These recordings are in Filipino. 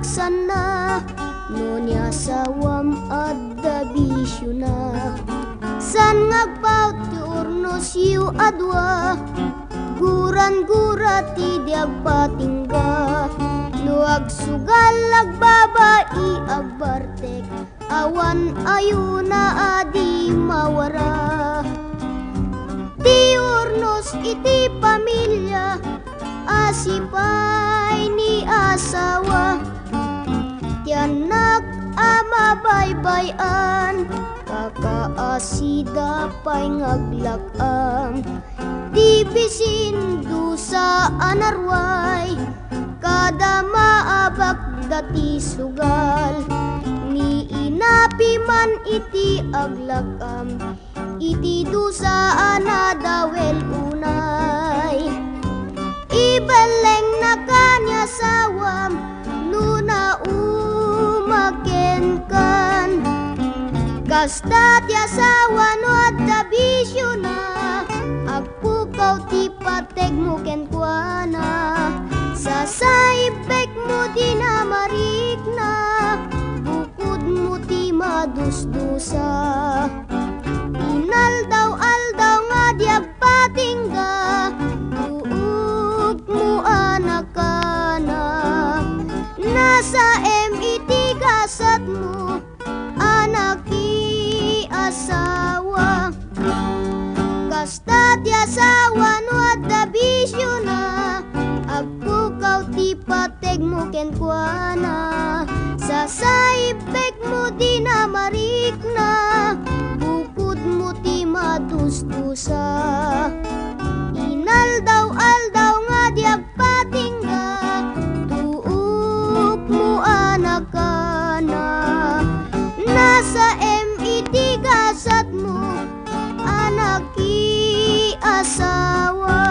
agsan na, nunya sawam adda bisyo na. San ngagpaut ti urnos yu adwa, guran-gura ti diagpatingga. Nuag sugal agbabai agbartek, awan ayuna adi mawara. Ti urnos iti pamilya, asipay ni asawa. Ti anak ama baybayan, kakaasida pay ngaglakam. Di bisin dusa anarway, kada maabak dati sugal. Ni inapi man iti aglakam, iti dusa anadawel unay. Ibeleng na kanya sawam, nuna umaken kan. Kasta ti asawa no adda bisyo na, agpukaw ti pateg mo ken kuana. Sa saibek mo di na marik na, bukod mo ti madusdusa. Inaldaw-aldaw nga di agpatingga, tuog mo anak ka na. Nasa MIT gasat mo, anak i asawa. Kasta ti asawa no adda bisyo na, agpukaw ti pateg mo ken kuana. Sa saibek mo di na marik na, bukod mo ti madusdusa. Inaldaw-aldaw nga di agpatingga, tuog mo anak ka na. Nasa MIT gasat mo, anak i asawa.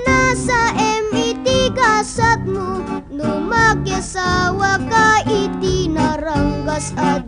Nasa MIT gasat mo, lumaki asawa ka iti naranggas at